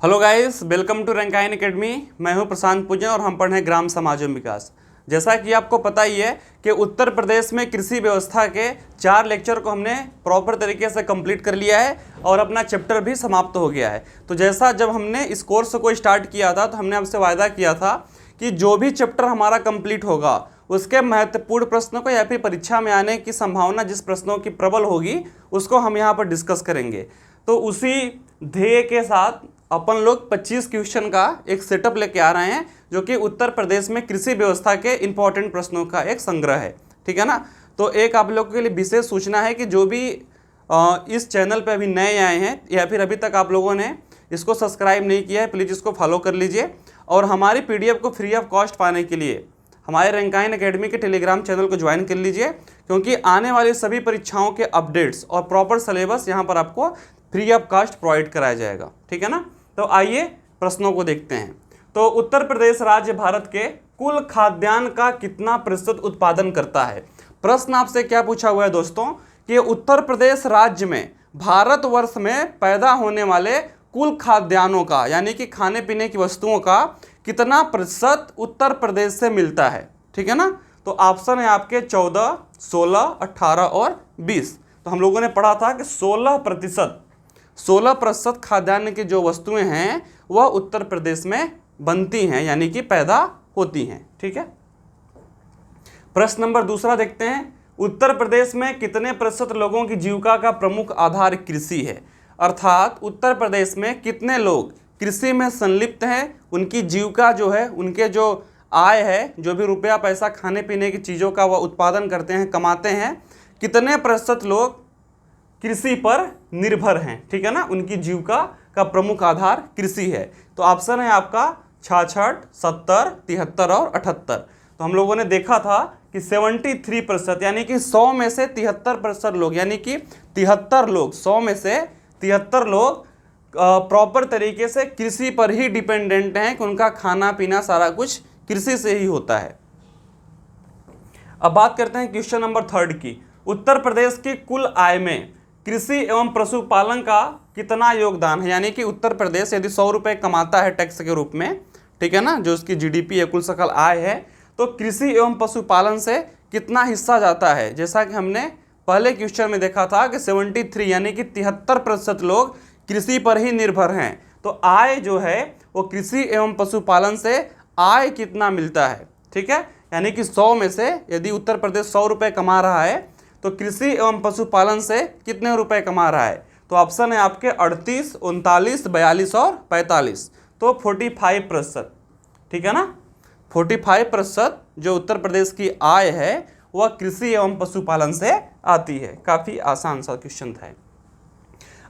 Hello guys, welcome to Rankayan academy. मैं हूं प्रशांत पूजन और हम पढ़ रहे हैं ग्राम समाज एवं विकास। जैसा कि आपको पता ही है कि उत्तर प्रदेश में कृषि व्यवस्था के 4 लेक्चर को हमने प्रॉपर तरीके से कंप्लीट कर लिया है और अपना चैप्टर भी समाप्त हो गया है। तो जैसा जब हमने इस कोर्स को स्टार्ट किया था तो हमने आपसे वायदा किया था कि जो भी चैप्टर हमारा कंप्लीट होगा उसके महत्वपूर्ण प्रश्नों को या फिर परीक्षा में आने की संभावना जिस प्रश्नों की प्रबल होगी उसको हम यहाँ पर डिस्कस करेंगे। तो उसी ध्येय के साथ अपन लोग 25 क्वेश्चन का एक सेटअप लेके आ रहे हैं जो कि उत्तर प्रदेश में कृषि व्यवस्था के इंपॉर्टेंट प्रश्नों का एक संग्रह है। ठीक है ना। तो एक आप लोगों के लिए विशेष सूचना है कि जो भी इस चैनल पे अभी नए आए हैं या फिर अभी तक आप लोगों ने इसको सब्सक्राइब नहीं किया है, प्लीज़ इसको फॉलो कर लीजिए और हमारी PDF को फ्री ऑफ कॉस्ट पाने के लिए हमारे रंकायन एकेडमी के टेलीग्राम चैनल को ज्वाइन कर लीजिए, क्योंकि आने वाली सभी परीक्षाओं के अपडेट्स और प्रॉपर सिलेबस यहाँ पर आपको फ्री ऑफ कॉस्ट प्रोवाइड कराया जाएगा। ठीक है ना। तो आइए प्रश्नों को देखते हैं। तो उत्तर प्रदेश राज्य भारत के कुल खाद्यान्न का कितना प्रतिशत उत्पादन करता है। प्रश्न आपसे क्या पूछा हुआ है दोस्तों कि उत्तर प्रदेश राज्य में भारतवर्ष में पैदा होने वाले कुल खाद्यान्नों का यानी कि खाने पीने की वस्तुओं का कितना प्रतिशत उत्तर प्रदेश से मिलता है। ठीक है ना। तो ऑप्शन है आपके 14, 16, 18 और 20। तो हम लोगों ने पढ़ा था कि 16% खाद्यान्न की जो वस्तुएं हैं वह उत्तर प्रदेश में बनती हैं यानी कि पैदा होती हैं। ठीक है। प्रश्न नंबर दूसरा देखते हैं। उत्तर प्रदेश में कितने प्रतिशत लोगों की जीविका का प्रमुख आधार कृषि है। अर्थात उत्तर प्रदेश में कितने लोग कृषि में संलिप्त हैं, उनकी जीविका जो है, उनके जो आय है, जो भी रुपया पैसा खाने पीने की चीज़ों का वह उत्पादन करते हैं, कमाते हैं, कितने प्रतिशत लोग कृषि पर निर्भर हैं। ठीक है ना। उनकी जीविका का प्रमुख आधार कृषि है। तो ऑप्शन है आपका 66, 70, 73 और 78। तो हम लोगों ने देखा था कि 73% यानी कि 100 में से 73% लोग यानी कि 73 लोग 100 में से 73 लोग प्रॉपर तरीके से कृषि पर ही डिपेंडेंट हैं कि उनका खाना पीना सारा कुछ कृषि से ही होता है। अब बात करते हैं क्वेश्चन नंबर 3 की। उत्तर प्रदेश की कुल आय में कृषि एवं पशुपालन का कितना योगदान है। यानी कि उत्तर प्रदेश यदि 100 रुपये कमाता है टैक्स के रूप में, ठीक है ना, जो उसकी GDP है, कुल सकल आय है, तो कृषि एवं पशुपालन से कितना हिस्सा जाता है। जैसा कि हमने पहले क्वेश्चन में देखा था कि 73 यानी कि 73% लोग कृषि पर ही निर्भर हैं। तो आय जो है वो कृषि एवं पशुपालन से आय कितना मिलता है। ठीक है। यानी कि 100 में से यदि उत्तर प्रदेश 100 रुपये कमा रहा है तो कृषि एवं पशुपालन से कितने रुपए कमा रहा है। तो ऑप्शन है आपके 38, 39, 42 और 45। तो 45%। ठीक है ना। 45% जो उत्तर प्रदेश की आय है वह कृषि एवं पशुपालन से आती है। काफ़ी आसान सा क्वेश्चन था।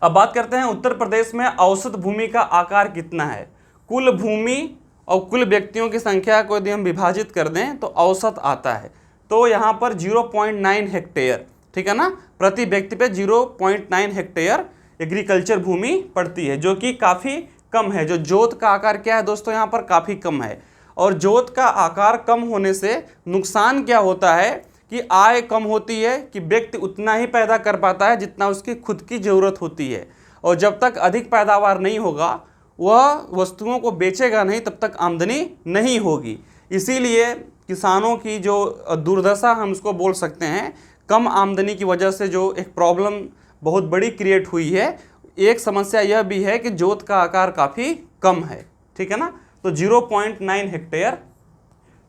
अब बात करते हैं उत्तर प्रदेश में औसत भूमि का आकार कितना है। कुल भूमि और कुल व्यक्तियों की संख्या को यदि हम विभाजित कर दें तो औसत आता है। तो यहाँ पर 0.9 हेक्टेयर, ठीक है ना, प्रति व्यक्ति पे 0.9 हेक्टेयर एग्रीकल्चर भूमि पड़ती है, जो कि काफ़ी कम है। जो जोत का आकार क्या है दोस्तों, यहाँ पर काफ़ी कम है। और जोत का आकार कम होने से नुकसान क्या होता है कि आय कम होती है, कि व्यक्ति उतना ही पैदा कर पाता है जितना उसकी खुद की ज़रूरत होती है। और जब तक अधिक पैदावार नहीं होगा, वह वस्तुओं को बेचेगा नहीं, तब तक आमदनी नहीं होगी। इसीलिए किसानों की जो दुर्दशा हम उसको बोल सकते हैं, कम आमदनी की वजह से जो एक प्रॉब्लम बहुत बड़ी क्रिएट हुई है, एक समस्या यह भी है कि जोत का आकार काफ़ी कम है। ठीक है ना। तो 0.9 हेक्टेयर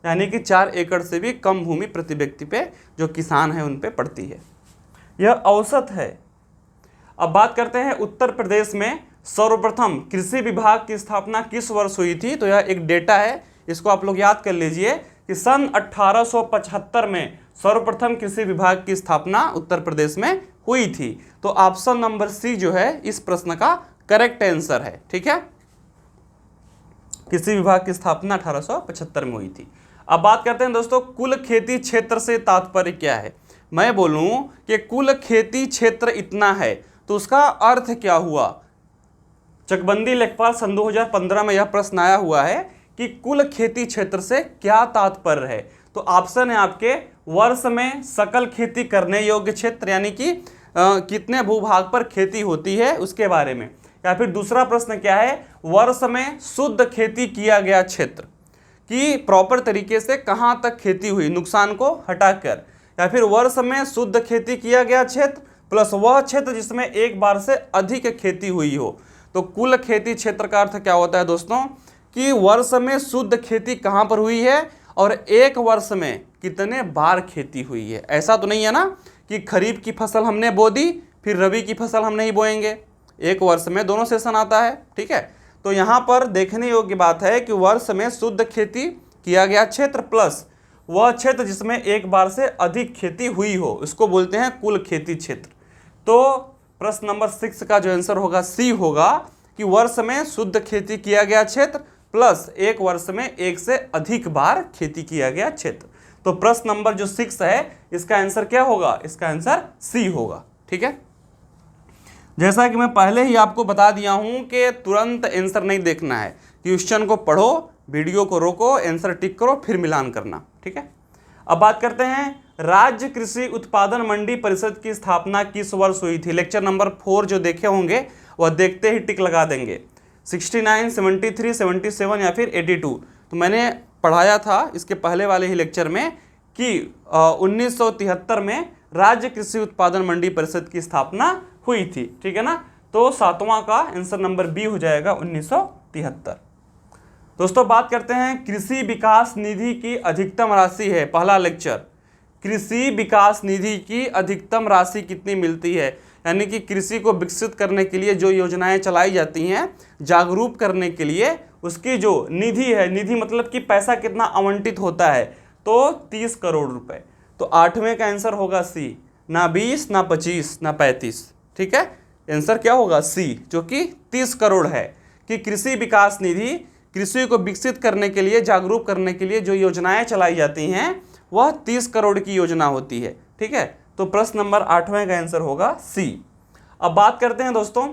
यानी कि 4 एकड़ से भी कम भूमि प्रति व्यक्ति पे जो किसान है उन पे पड़ती है। यह औसत है। अब बात करते हैं उत्तर प्रदेश में सर्वप्रथम कृषि विभाग की स्थापना किस वर्ष हुई थी। तो यह एक डेटा है, इसको आप लोग याद कर लीजिए कि सन 1875 में सर्वप्रथम कृषि विभाग की स्थापना उत्तर प्रदेश में हुई थी। तो ऑप्शन नंबर सी जो है इस प्रश्न का करेक्ट आंसर है। ठीक है। कृषि विभाग की स्थापना 1875 में हुई थी। अब बात करते हैं दोस्तों कुल खेती क्षेत्र से तात्पर्य क्या है। मैं बोलूं कि कुल खेती क्षेत्र इतना है तो उसका अर्थ क्या हुआ। चकबंदी लेखपाल सन 2015 में यह प्रश्न आया हुआ है कि कुल खेती क्षेत्र से क्या तात्पर्य है। तो ऑप्शन है आपके वर्ष में सकल खेती करने योग्य क्षेत्र, यानी कि कितने भूभाग पर खेती होती है उसके बारे में, या फिर दूसरा प्रश्न क्या है, वर्ष में शुद्ध खेती किया गया क्षेत्र कि प्रॉपर तरीके से कहां तक खेती हुई नुकसान को हटाकर, या फिर वर्ष में शुद्ध खेती किया गया क्षेत्र प्लस वह क्षेत्र जिसमें एक बार से अधिक खेती हुई हो। तो कुल खेती क्षेत्र का अर्थ क्या होता है दोस्तों कि वर्ष में शुद्ध खेती कहां पर हुई है और एक वर्ष में कितने बार खेती हुई है। ऐसा तो नहीं है ना कि खरीफ की फसल हमने बो दी फिर रबी की फसल हम नहीं बोएंगे, एक वर्ष में दोनों सेशन आता है, ठीक है। तो यहाँ पर देखने योग्य बात है कि वर्ष में शुद्ध खेती किया गया क्षेत्र प्लस वह क्षेत्र जिसमें एक बार से अधिक खेती हुई हो, इसको बोलते हैं कुल खेती क्षेत्र। तो प्रश्न नंबर 6 का जो आंसर होगा सी होगा कि वर्ष में शुद्ध खेती किया गया क्षेत्र प्लस एक वर्ष में एक से अधिक बार खेती किया गया क्षेत्र। तो प्रश्न नंबर जो 6 है इसका आंसर क्या होगा, इसका आंसर सी होगा, ठीक है। जैसा कि मैं पहले ही आपको बता दिया हूं कि तुरंत आंसर नहीं देखना है, क्वेश्चन को पढ़ो, वीडियो को रोको, आंसर टिक करो, फिर मिलान करना, ठीक है। अब बात करते हैं राज्य कृषि उत्पादन मंडी परिषद की स्थापना किस वर्ष हुई थी। लेक्चर नंबर 4 जो देखे होंगे वह देखते ही टिक लगा देंगे, 69, 73, 77 या फिर 82। तो मैंने पढ़ाया था इसके पहले वाले ही लेक्चर में कि 1973 में राज्य कृषि उत्पादन मंडी परिषद की स्थापना हुई थी, ठीक है ना। तो 7वां का आंसर नंबर बी हो जाएगा 1973। दोस्तों बात करते हैं कृषि विकास निधि की अधिकतम राशि है, पहला लेक्चर, कृषि विकास निधि की अधिकतम राशि कितनी मिलती है, यानी कि कृषि को विकसित करने के लिए जो योजनाएं चलाई जाती हैं, जागरूक करने के लिए उसकी जो निधि है, निधि मतलब कि पैसा कितना आवंटित होता है, तो 30 करोड़ रुपए। तो 8वें का आंसर होगा सी, ना 20 ना 25 ना 35, ठीक है। आंसर क्या होगा सी, जो कि 30 करोड़ है कि कृषि विकास निधि कृषि को विकसित करने के लिए, जागरूक करने के लिए जो योजनाएं चलाई जाती हैं वह 30 करोड़ की योजना होती है, ठीक है। तो प्रश्न नंबर 8वें का आंसर होगा सी। अब बात करते हैं दोस्तों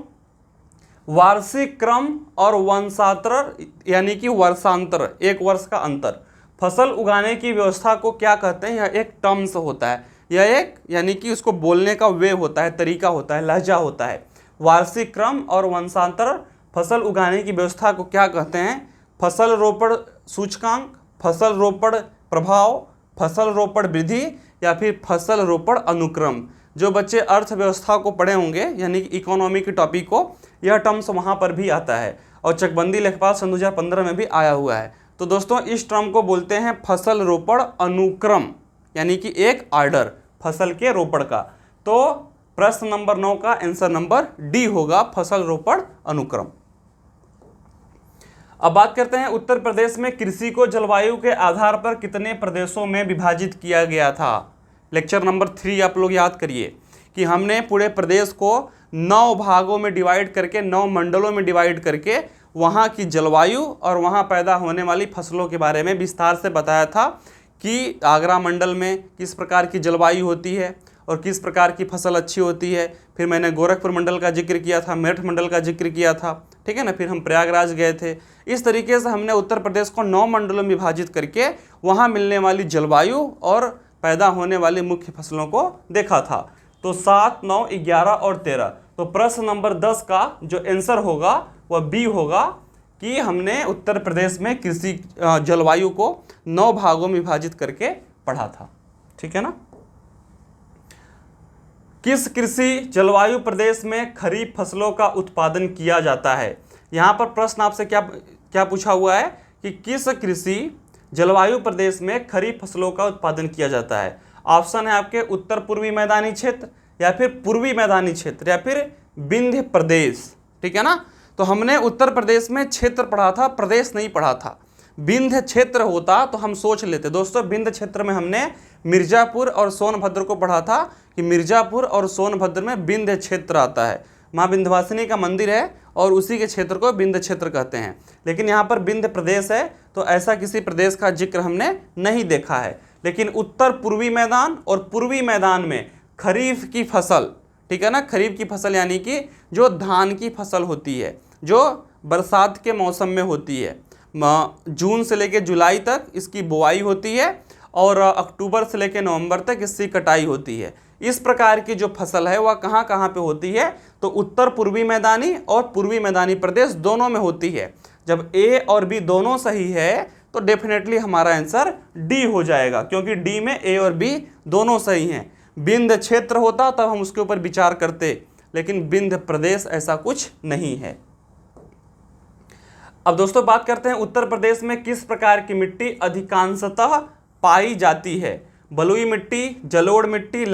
वार्षिक क्रम और वंशांतर यानी कि वर्षांतर, एक वर्ष का अंतर, फसल उगाने की व्यवस्था को क्या कहते हैं। यह एक टर्म्स होता है, यह एक यानी कि उसको बोलने का वे होता है, तरीका होता है, लहजा होता है। वार्षिक क्रम और वंशांतर फसल उगाने की व्यवस्था को क्या कहते हैं। फसल रोपण सूचकांक, फसल रोपण प्रभाव, फसल रोपण वृद्धि या फिर फसल रोपण अनुक्रम। जो बच्चे अर्थव्यवस्था को पढ़े होंगे यानी कि इकोनॉमी के टॉपिक को, यह टर्म्स वहाँ पर भी आता है और चकबंदी लेखपाल सन 2015 में भी आया हुआ है। तो दोस्तों इस टर्म को बोलते हैं फसल रोपण अनुक्रम, यानी कि एक ऑर्डर फसल के रोपण का। तो प्रश्न नंबर 9 का आंसर नंबर डी होगा, फसल रोपण अनुक्रम। अब बात करते हैं उत्तर प्रदेश में कृषि को जलवायु के आधार पर कितने प्रदेशों में विभाजित किया गया था। लेक्चर नंबर 3 आप लोग याद करिए कि हमने पूरे प्रदेश को 9 भागों में डिवाइड करके, 9 मंडलों में डिवाइड करके वहाँ की जलवायु और वहाँ पैदा होने वाली फसलों के बारे में विस्तार से बताया था कि आगरा मंडल में किस प्रकार की जलवायु होती है और किस प्रकार की फसल अच्छी होती है। फिर मैंने गोरखपुर मंडल का जिक्र किया था, मेरठ मंडल का जिक्र किया था, ठीक है ना। फिर हम प्रयागराज गए थे। इस तरीके से हमने उत्तर प्रदेश को 9 मंडलों में विभाजित करके वहाँ मिलने वाली जलवायु और पैदा होने वाली मुख्य फसलों को देखा था। तो 7, 9, 11 और 13। तो प्रश्न नंबर 10 का जो आंसर होगा वह बी होगा कि हमने उत्तर प्रदेश में कृषि जलवायु को 9 भागों में विभाजित करके पढ़ा था, ठीक है ना। किस कृषि जलवायु प्रदेश में खरीफ फसलों का उत्पादन किया जाता है। यहाँ पर प्रश्न आपसे क्या पूछा हुआ है कि किस कृषि जलवायु प्रदेश में खरीफ फसलों का उत्पादन किया जाता है। ऑप्शन है आपके उत्तर पूर्वी मैदानी क्षेत्र या फिर पूर्वी मैदानी क्षेत्र या फिर विंध्य प्रदेश, ठीक है ना। तो हमने उत्तर प्रदेश में क्षेत्र पढ़ा था, प्रदेश नहीं पढ़ा था। विंध्य क्षेत्र होता तो हम सोच लेते। दोस्तों विंध्य क्षेत्र में हमने मिर्जापुर और सोनभद्र को पढ़ा था कि मिर्जापुर और सोनभद्र में विंध्य क्षेत्र आता है। माँ विंध्यवासिनी का मंदिर है और उसी के क्षेत्र को विंध्य क्षेत्र कहते हैं। लेकिन यहाँ पर विंध्य प्रदेश है तो ऐसा किसी प्रदेश का जिक्र हमने नहीं देखा है। लेकिन उत्तर पूर्वी मैदान और पूर्वी मैदान में खरीफ की फसल, ठीक है ना, खरीफ की फसल यानी कि जो धान की फसल होती है जो बरसात के मौसम में होती है, जून से लेकर जुलाई तक इसकी बुआई होती है और अक्टूबर से लेकर नवंबर तक इसकी कटाई होती है। इस प्रकार की जो फसल है वह कहाँ कहाँ पे होती है, तो उत्तर पूर्वी मैदानी और पूर्वी मैदानी प्रदेश दोनों में होती है। जब ए और बी दोनों सही है तो डेफिनेटली हमारा आंसर डी हो जाएगा, क्योंकि डी में ए और बी दोनों सही हैं। विंध्य क्षेत्र होता तब हम उसके ऊपर विचार करते, लेकिन विंध्य प्रदेश ऐसा कुछ नहीं है। अब दोस्तों बात करते हैं उत्तर प्रदेश में किस प्रकार की मिट्टी अधिकांशतः पाई जाती है। बलुई मिट्टी, जलोढ़ मिट्टी,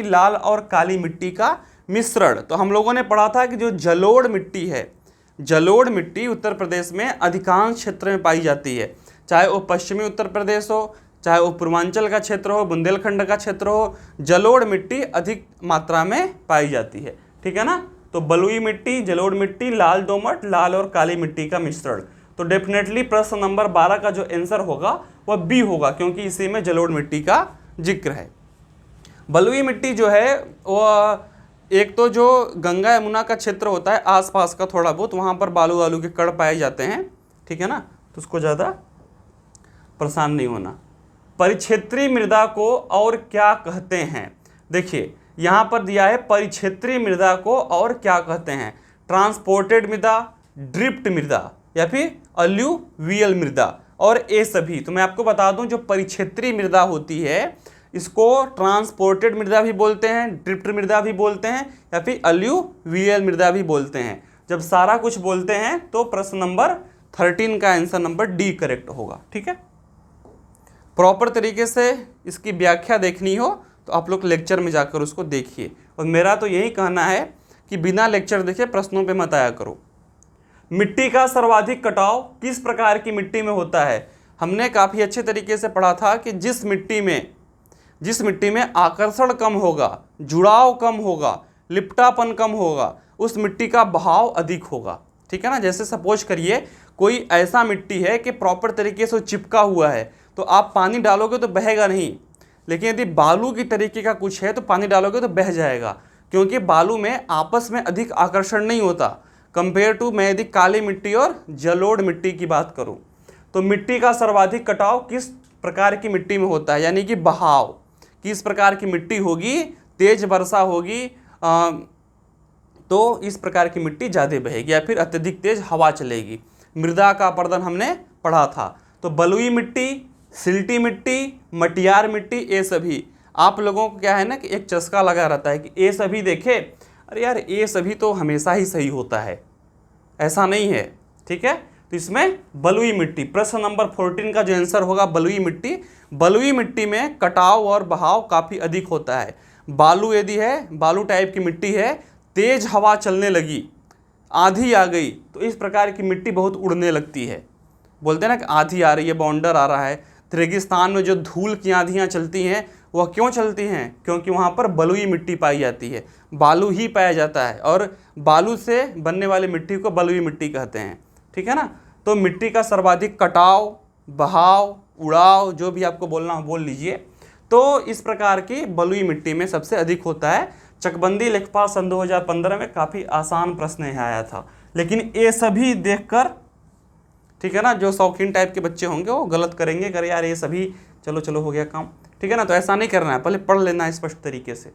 लाल और काली मिट्टी का मिश्रण। तो हम लोगों ने पढ़ा था कि जो जलोढ़ मिट्टी है, जलोढ़ मिट्टी उत्तर प्रदेश में अधिकांश क्षेत्र में पाई जाती है, चाहे वो पश्चिमी उत्तर प्रदेश हो, चाहे वो पूर्वांचल का क्षेत्र हो, बुंदेलखंड का क्षेत्र हो, जलोढ़ मिट्टी अधिक मात्रा में पाई जाती है। ठीक है ना। तो बलुई मिट्टी, जलोढ़ मिट्टी, लाल दोमट, लाल और काली मिट्टी का मिश्रण। तो डेफिनेटली प्रश्न नंबर 12 का जो आंसर होगा वह बी होगा, क्योंकि इसी में जलोढ़ मिट्टी का जिक्र है। बलुई मिट्टी जो है वह एक तो जो गंगा यमुना का क्षेत्र होता है आसपास का थोड़ा बहुत, वहाँ पर बालू वालू के कण पाए जाते हैं। ठीक है ना, तो उसको ज़्यादा परेशान नहीं होना। परिक्षेत्रीय मृदा को और क्या कहते हैं। देखिए यहाँ पर दिया है परिक्षेत्रीय मृदा को और क्या कहते हैं। ट्रांसपोर्टेड मृदा, ड्रिफ्ट मृदा या फिर अलूवियल मृदा और ये सभी। तो मैं आपको बता दूं जो परिक्षेत्रीय मृदा होती है इसको ट्रांसपोर्टेड मृदा भी बोलते हैं, ड्रिफ्ट मृदा भी बोलते हैं या फिर अलूवियल मृदा भी बोलते हैं। जब सारा कुछ बोलते हैं तो प्रश्न नंबर 13 का आंसर नंबर डी करेक्ट होगा। ठीक है। प्रॉपर तरीके से इसकी व्याख्या देखनी हो तो आप लोग लेक्चर में जाकर उसको देखिए, और मेरा तो यही कहना है कि बिना लेक्चर देखे प्रश्नों पे मत आया करो। मिट्टी का सर्वाधिक कटाव किस प्रकार की मिट्टी में होता है। हमने काफ़ी अच्छे तरीके से पढ़ा था कि जिस मिट्टी में आकर्षण कम होगा, जुड़ाव कम होगा, लिपटापन कम होगा, उस मिट्टी का बहाव अधिक होगा। ठीक है ना। जैसे सपोज करिए कोई ऐसा मिट्टी है कि प्रॉपर तरीके से चिपका हुआ है, तो आप पानी डालोगे तो बहेगा नहीं, लेकिन यदि बालू की तरीके का कुछ है तो पानी डालोगे तो बह जाएगा, क्योंकि बालू में आपस में अधिक आकर्षण नहीं होता कंपेयर टू मैं यदि काली मिट्टी और जलोढ़ मिट्टी की बात करूं। तो मिट्टी का सर्वाधिक कटाव किस प्रकार की मिट्टी में होता है, यानी कि बहाव किस प्रकार की मिट्टी होगी, तेज वर्षा होगी तो इस प्रकार की मिट्टी ज़्यादा बहेगी या फिर अत्यधिक तेज हवा चलेगी। मृदा का अपर्दन हमने पढ़ा था। तो बलुई मिट्टी, सिल्टी मिट्टी, मटियार मिट्टी, ये सभी आप लोगों को क्या है ना कि एक चस्का लगा रहता है कि ये सभी देखे, अरे यार ये सभी तो हमेशा ही सही होता है, ऐसा नहीं है। ठीक है। तो इसमें बलुई मिट्टी, प्रश्न नंबर 14 का जो आंसर होगा बलुई मिट्टी। बलुई मिट्टी में कटाव और बहाव काफ़ी अधिक होता है। बालू यदि है, बालू टाइप की मिट्टी है, तेज हवा चलने लगी, आंधी आ गई, तो इस प्रकार की मिट्टी बहुत उड़ने लगती है। बोलते हैं ना कि आंधी आ रही है, बाउंडर आ रहा है। तो रेगिस्तान में जो धूल की आंधियाँ चलती हैं वह क्यों चलती हैं, क्योंकि वहाँ पर बलुई मिट्टी पाई जाती है, बालू ही पाया जाता है, और बालू से बनने वाली मिट्टी को बलुई मिट्टी कहते हैं। ठीक है ना। तो मिट्टी का सर्वाधिक कटाव, बहाव, उड़ाव, जो भी आपको बोलना हो बोल लीजिए, तो इस प्रकार की बलुई मिट्टी में सबसे अधिक होता है। चकबंदी लेखपाल सन 2015 में काफ़ी आसान प्रश्न यहाँ आया था, लेकिन ये सभी देखकर, ठीक है ना, जो शौकीन टाइप के बच्चे होंगे वो गलत करेंगे, करे यार ये सभी चलो हो गया काम। ठीक है ना। तो ऐसा नहीं करना है, पहले पढ़ लेना है स्पष्ट तरीके से।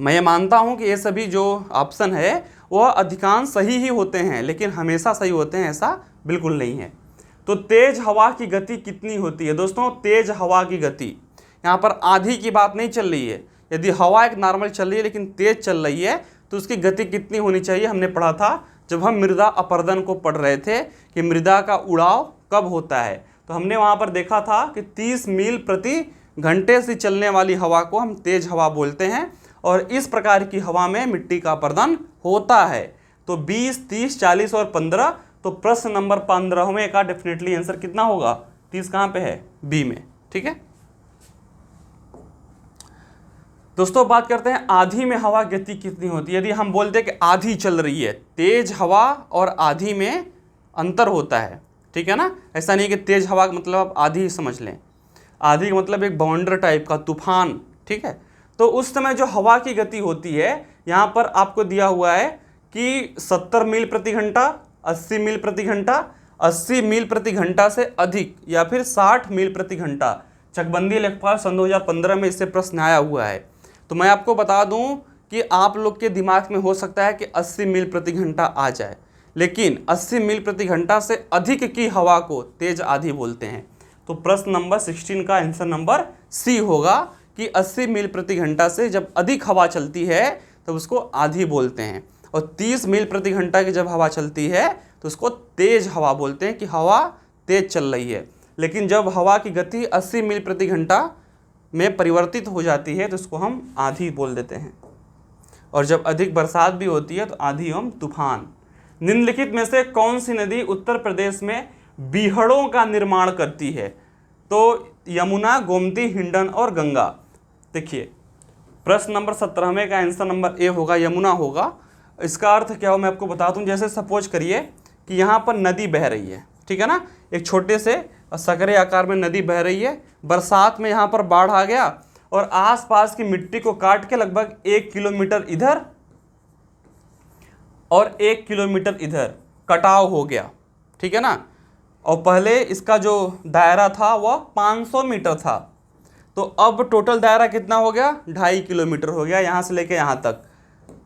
मैं ये मानता हूँ कि ये सभी जो ऑप्शन है वह अधिकांश सही ही होते हैं, लेकिन हमेशा सही होते हैं ऐसा बिल्कुल नहीं है। तो तेज हवा की गति कितनी होती है दोस्तों। तेज हवा की गति, यहाँ पर आंधी की बात नहीं चल रही है। यदि हवा एक नॉर्मल चल रही है लेकिन तेज चल रही है तो उसकी गति कितनी होनी चाहिए, हमने पढ़ा था जब हम मृदा अपर्दन को पढ़ रहे थे कि मृदा का उड़ाव कब होता है। तो हमने वहाँ पर देखा था कि 30 मील प्रति घंटे से चलने वाली हवा को हम तेज हवा बोलते हैं, और इस प्रकार की हवा में मिट्टी का अपर्दन होता है। तो 20, 30, 40 और 15। तो प्रश्न नंबर 15वें का डेफिनेटली आंसर कितना होगा, 30 कहाँ पे है, बी में। ठीक है दोस्तों। बात करते हैं आंधी में हवा गति कितनी होती है। यदि हम बोलते हैं कि आंधी चल रही है, तेज हवा और आंधी में अंतर होता है। ठीक है ना। ऐसा नहीं कि तेज हवा का मतलब आप आंधी ही समझ लें, आंधी का मतलब एक बाउंडर टाइप का तूफान। ठीक है। तो उस समय जो हवा की गति होती है, यहाँ पर आपको दिया हुआ है कि 70 मील प्रति घंटा, 80 मील प्रति घंटा, 80 मील प्रति घंटा से अधिक या फिर 60 मील प्रति घंटा। चकबंदी लेखपाल सन 2015 में इससे प्रश्न आया हुआ है। तो मैं आपको बता दूं कि आप लोग के दिमाग में हो सकता है कि 80 मील प्रति घंटा आ जाए, लेकिन 80 मील प्रति घंटा से अधिक की हवा को तेज आंधी बोलते हैं। तो प्रश्न नंबर 16 का आंसर नंबर सी होगा कि 80 मील प्रति घंटा से जब अधिक हवा चलती है तो उसको आंधी बोलते हैं, और 30 मील प्रति घंटा की जब हवा चलती है तो उसको तेज हवा बोलते हैं कि हवा तेज चल रही है। लेकिन जब हवा की गति 80 मील प्रति घंटा में परिवर्तित हो जाती है तो उसको हम आंधी बोल देते हैं। और जब अधिक बरसात भी होती है तो आंधी एवं तूफान। निम्नलिखित में से कौन सी नदी उत्तर प्रदेश में बीहड़ों का निर्माण करती है? तो यमुना, गोमती, हिंडन और गंगा। देखिए प्रश्न नंबर 17 में का आंसर नंबर ए होगा, यमुना होगा। इसका अर्थ क्या हो मैं आपको बता दूं। जैसे सपोज करिए कि यहाँ पर नदी बह रही है, ठीक है ना, एक छोटे से सकरे आकार में नदी बह रही है। बरसात में यहाँ पर बाढ़ आ गया और आसपास की मिट्टी को काट के लगभग 1 किलोमीटर इधर और 1 किलोमीटर इधर कटाव हो गया, ठीक है ना। और पहले इसका जो दायरा था वह 500 मीटर था, तो अब टोटल दायरा कितना हो गया? 2.5 किलोमीटर हो गया यहाँ से लेके यहाँ तक।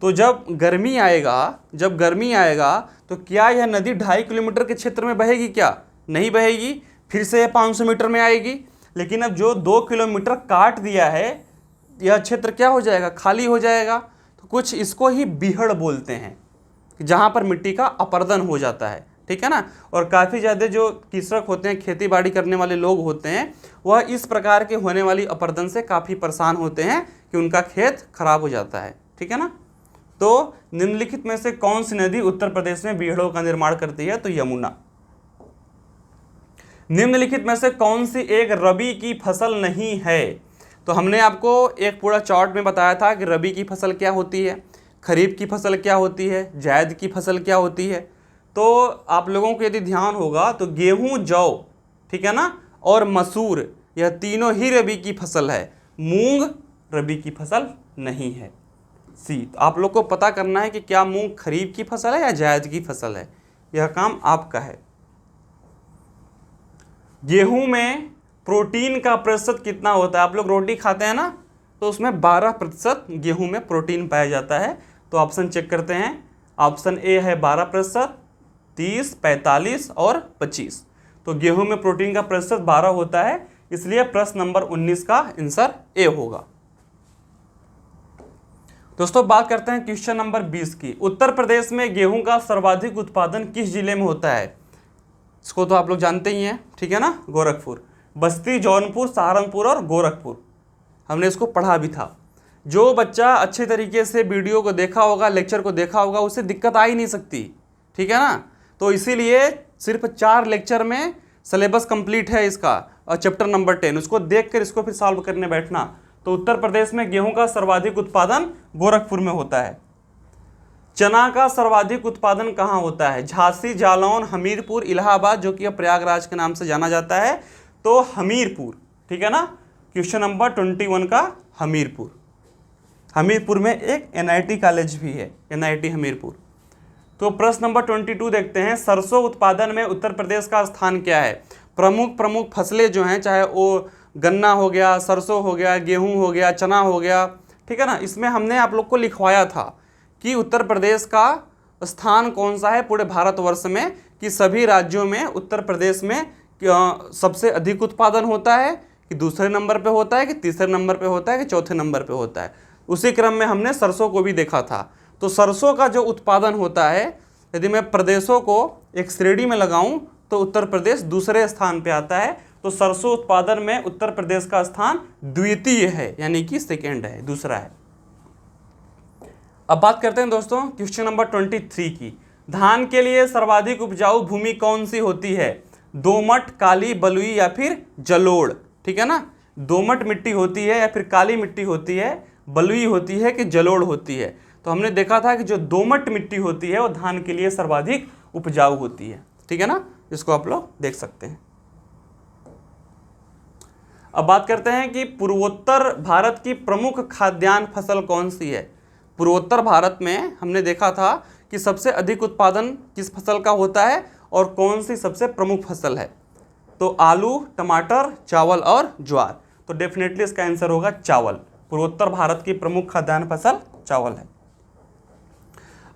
तो जब गर्मी आएगा तो क्या यह नदी 2.5 किलोमीटर के क्षेत्र में बहेगी? क्या नहीं बहेगी, फिर से 500 मीटर में आएगी। लेकिन अब जो 2 किलोमीटर काट दिया है यह क्षेत्र क्या हो जाएगा? खाली हो जाएगा। तो कुछ इसको ही बीहड़ बोलते हैं, जहाँ पर मिट्टी का अपरदन हो जाता है, ठीक है ना। और काफ़ी ज़्यादा जो कृषक होते हैं, खेती बाड़ी करने वाले लोग होते हैं, वह इस प्रकार के होने वाली अपरदन से काफ़ी परेशान होते हैं कि उनका खेत खराब हो जाता है, ठीक है ना। तो निम्नलिखित में से कौन सी नदी उत्तर प्रदेश में बीहड़ों का निर्माण करती है? तो यमुना। निम्नलिखित में से कौन सी एक रबी की फसल नहीं है? तो हमने आपको एक पूरा चार्ट में बताया था कि रबी की फसल क्या होती है, खरीफ की फसल क्या होती है, जायद की फसल क्या होती है। तो आप लोगों को यदि ध्यान होगा तो गेहूं, जौ, ठीक है ना, और मसूर, यह तीनों ही रबी की फसल है। मूंग रबी की फसल नहीं है। सी, तो आप लोग को पता करना है कि क्या मूंग खरीफ की फसल है या जायद की फसल है, यह काम आपका है। गेहूं में प्रोटीन का प्रतिशत कितना होता है? आप लोग रोटी खाते हैं ना, तो उसमें 12% गेहूं में प्रोटीन पाया जाता है। तो ऑप्शन चेक करते हैं। ऑप्शन ए है 12%, 30, 45 और 25। तो गेहूं में प्रोटीन का प्रतिशत 12 होता है, इसलिए प्रश्न नंबर 19 का आंसर ए होगा। दोस्तों बात करते हैं क्वेश्चन नंबर 20 की। उत्तर प्रदेश में गेहूं का सर्वाधिक उत्पादन किस जिले में होता है? इसको तो आप लोग जानते ही हैं, ठीक है ना, गोरखपुर। बस्ती, जौनपुर, सहारनपुर और गोरखपुर। हमने इसको पढ़ा भी था। जो बच्चा अच्छे तरीके से वीडियो को देखा होगा, लेक्चर को देखा होगा, उसे दिक्कत आ ही नहीं सकती, ठीक है ना। तो इसीलिए सिर्फ 4 लेक्चर में सिलेबस कंप्लीट है इसका, और चैप्टर नंबर 10 उसको देख कर इसको फिर सॉल्व करने बैठना। तो उत्तर प्रदेश में गेहूं का सर्वाधिक उत्पादन गोरखपुर में होता है। चना का सर्वाधिक उत्पादन कहाँ होता है? झांसी, जालौन, हमीरपुर, इलाहाबाद, जो कि अब प्रयागराज के नाम से जाना जाता है। तो हमीरपुर, ठीक है ना। क्वेश्चन नंबर 21 का हमीरपुर। हमीरपुर में एक NIT कॉलेज भी है, NIT हमीरपुर। तो प्रश्न नंबर 22 देखते हैं। सरसों उत्पादन में उत्तर प्रदेश का स्थान क्या है? प्रमुख फसलें जो हैं, चाहे वो गन्ना हो गया, सरसों हो गया, गेहूं हो गया, चना हो गया, ठीक है ना। इसमें हमने आप लोग को लिखवाया था कि उत्तर प्रदेश का स्थान कौन सा है पूरे भारतवर्ष में, कि सभी राज्यों में उत्तर प्रदेश में सबसे अधिक उत्पादन होता है, कि दूसरे नंबर पे होता है, कि तीसरे नंबर पे होता है, कि चौथे नंबर पे होता है। उसी क्रम में हमने सरसों को भी देखा था। तो सरसों का जो उत्पादन होता है, यदि मैं प्रदेशों को एक श्रेणी में लगाऊं तो उत्तर प्रदेश दूसरे स्थान पे आता है। तो सरसों उत्पादन में उत्तर प्रदेश का स्थान द्वितीय है, यानी कि सेकेंड है, दूसरा है। अब बात करते हैं दोस्तों क्वेश्चन नंबर 23 की। धान के लिए सर्वाधिक उपजाऊ भूमि कौन सी होती है? दोमट, काली, बलुई या फिर जलोढ़, ठीक है ना। दोमट मिट्टी होती है या फिर काली मिट्टी होती है, बलुई होती है कि जलोढ़ होती है। तो हमने देखा था कि जो दोमट मिट्टी होती है वो धान के लिए सर्वाधिक उपजाऊ होती है, ठीक है ना। इसको आप लोग देख सकते हैं। अब बात करते हैं कि पूर्वोत्तर भारत की प्रमुख खाद्यान्न फसल कौन सी है? पूर्वोत्तर भारत में हमने देखा था कि सबसे अधिक उत्पादन किस फसल का होता है और कौन सी सबसे प्रमुख फसल है। तो आलू, टमाटर, चावल और ज्वार। तो डेफिनेटली इसका आंसर होगा चावल। पूर्वोत्तर भारत की प्रमुख खाद्यान्न फसल चावल है।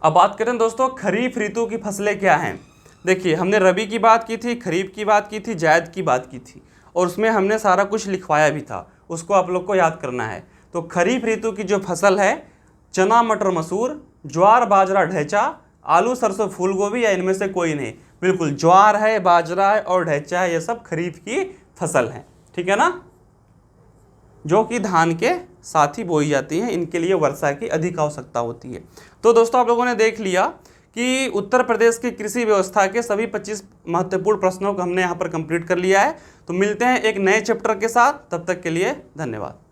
अब बात करें दोस्तों खरीफ ऋतु की फसलें क्या हैं। देखिए हमने रबी की बात की थी, खरीफ की बात की थी, जायद की बात की थी और उसमें हमने सारा कुछ लिखवाया भी था, उसको आप लोग को याद करना है। तो खरीफ ऋतु की जो फसल है चना मटर मसूर, ज्वार बाजरा ढैंचा, आलू सरसों फूल गोभी या इनमें से कोई नहीं। बिल्कुल ज्वार है, बाजरा है और ढैंचा है, ये सब खरीफ की फसल है, ठीक है ना, जो कि धान के साथ ही बोई जाती हैं। इनके लिए वर्षा की अधिक आवश्यकता होती है। तो दोस्तों आप लोगों ने देख लिया कि उत्तर प्रदेश की कृषि व्यवस्था के सभी 25 महत्वपूर्ण प्रश्नों को हमने यहाँ पर कंप्लीट कर लिया है। तो मिलते हैं एक नए चैप्टर के साथ, तब तक के लिए धन्यवाद।